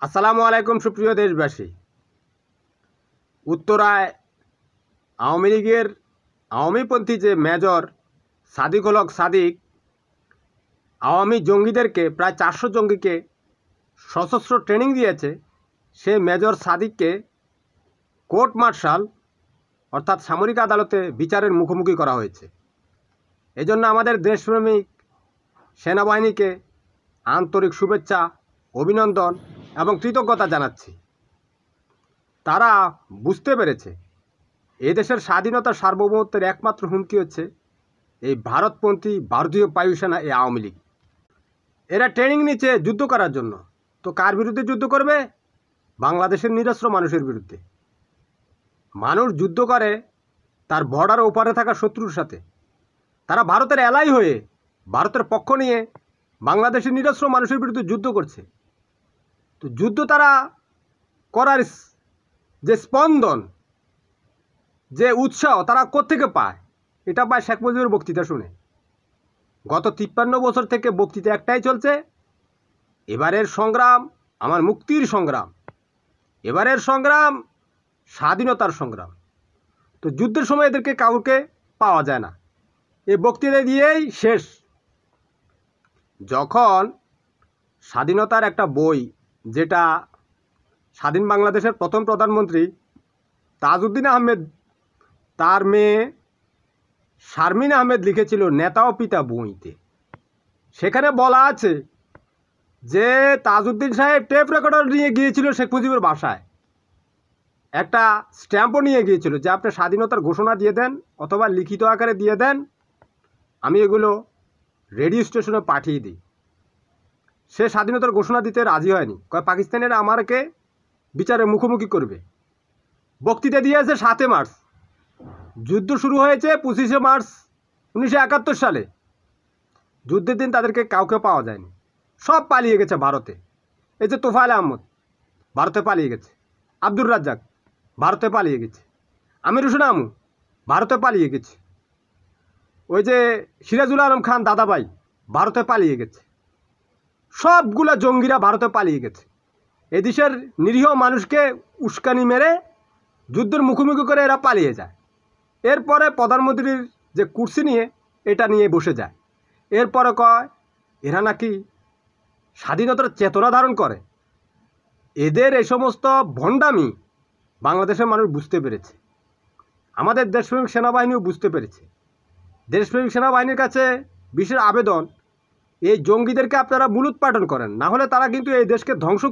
আসসালামু আলাইকুম সুপ্রিয় দেশবাসী। উত্তরায় আওয়ামী লীগের আওয়ামীপন্থী যে মেজর সাদিকুল হক সাদিক আওয়ামী জঙ্গিদেরকে প্রায় 400 জঙ্গিকে সশস্ত্র ট্রেনিং দিয়েছে। সে মেজর সাদিককে কোর্ট মার্শাল অর্থাৎ সামরিক আদালতে বিচারের মুখোমুখি করা হয়েছে। এজন্য আমাদের দেশপ্রেমিক সেনাবাহিনীকে আন্তরিক শুভেচ্ছা, অভিনন্দন এবং কৃতজ্ঞতা জানাচ্ছি। তারা বুঝতে পেরেছে এদেশের স্বাধীনতা সার্বভৌমত্বের একমাত্র হুমকি হচ্ছে এই ভারতপন্থী ভারতীয় বায়ুসেনা, এই আওয়ামী লীগ। এরা ট্রেনিং নিচ্ছে যুদ্ধ করার জন্য। তো কার বিরুদ্ধে যুদ্ধ করবে? বাংলাদেশের নিরস্ত্র মানুষের বিরুদ্ধে। মানুষ যুদ্ধ করে তার বর্ডার ওপারে থাকা শত্রুর সাথে। তারা ভারতের এলাই হয়ে ভারতের পক্ষ নিয়ে বাংলাদেশের নিরস্ত্র মানুষের বিরুদ্ধে যুদ্ধ করছে। তো যুদ্ধ তারা করার যে স্পন্দন, যে উৎসাহ তারা কোত্থেকে পায়? এটা পায় শেখ মুজিবের বক্তৃতা শুনে। গত 53 বছর থেকে বক্তৃতা একটাই চলছে, এবারের সংগ্রাম আমার মুক্তির সংগ্রাম, এবারের সংগ্রাম স্বাধীনতার সংগ্রাম। তো যুদ্ধের সময় এদেরকে কাউকে পাওয়া যায় না, এই বক্তৃতা দিয়েই শেষ। যখন স্বাধীনতার একটা বই, যেটা স্বাধীন বাংলাদেশের প্রথম প্রধানমন্ত্রী তাজউদ্দিন আহমেদ তার মেয়ে শারমিন আহমেদ লিখেছিল নেতা ও পিতা বইতে, সেখানে বলা আছে যে তাজউদ্দিন সাহেব টেপ রেকর্ডার নিয়ে গিয়েছিল শেখ মুজিবের বাসায়, একটা স্ট্যাম্পও নিয়ে গিয়েছিল যে আপনি স্বাধীনতার ঘোষণা দিয়ে দেন অথবা লিখিত আকারে দিয়ে দেন, আমি এগুলো রেডিও স্টেশনে পাঠিয়ে দিই। সে স্বাধীনতার ঘোষণা দিতে রাজি হয়নি, কয় পাকিস্তানিরা আমাকে বিচারের মুখোমুখি করবে। বক্তৃতা দিয়েছে 7 মার্চ, যুদ্ধ শুরু হয়েছে 25 মার্চ 1971 সালে। যুদ্ধের দিন তাদেরকে কাউকে পাওয়া যায়নি, সব পালিয়ে গেছে ভারতে। এই যে তোফায়েল আহমদ ভারতে পালিয়ে গেছে, আব্দুর রাজ্জাক ভারতে পালিয়ে গেছে, আমির হোসেন আমু ভারতে পালিয়ে গেছে, ওই যে সিরাজুল আলম খান দাদাভাই ভারতে পালিয়ে গেছে, সবগুলা জঙ্গিরা ভারতে পালিয়ে গেছে। এদেশের নিরীহ মানুষকে উস্কানি মেরে যুদ্ধের মুখোমুখি করে এরা পালিয়ে যায়। এরপরে প্রধানমন্ত্রীর যে কুর্সি নিয়ে এটা নিয়ে বসে যায়। এরপরে কয় এরা নাকি স্বাধীনতার চেতনা ধারণ করে। এদের এই সমস্ত ভণ্ডামি বাংলাদেশের মানুষ বুঝতে পেরেছে, আমাদের দেশপ্রেমিক সেনাবাহিনীও বুঝতে পেরেছে। দেশপ্রেমিক সেনাবাহিনীর কাছে বিশেষ আবেদন, এই জঙ্গিদেরকে আপনারা মূলোৎপাটন করেন, না হলে তারা কিন্তু এই দেশকে ধ্বংস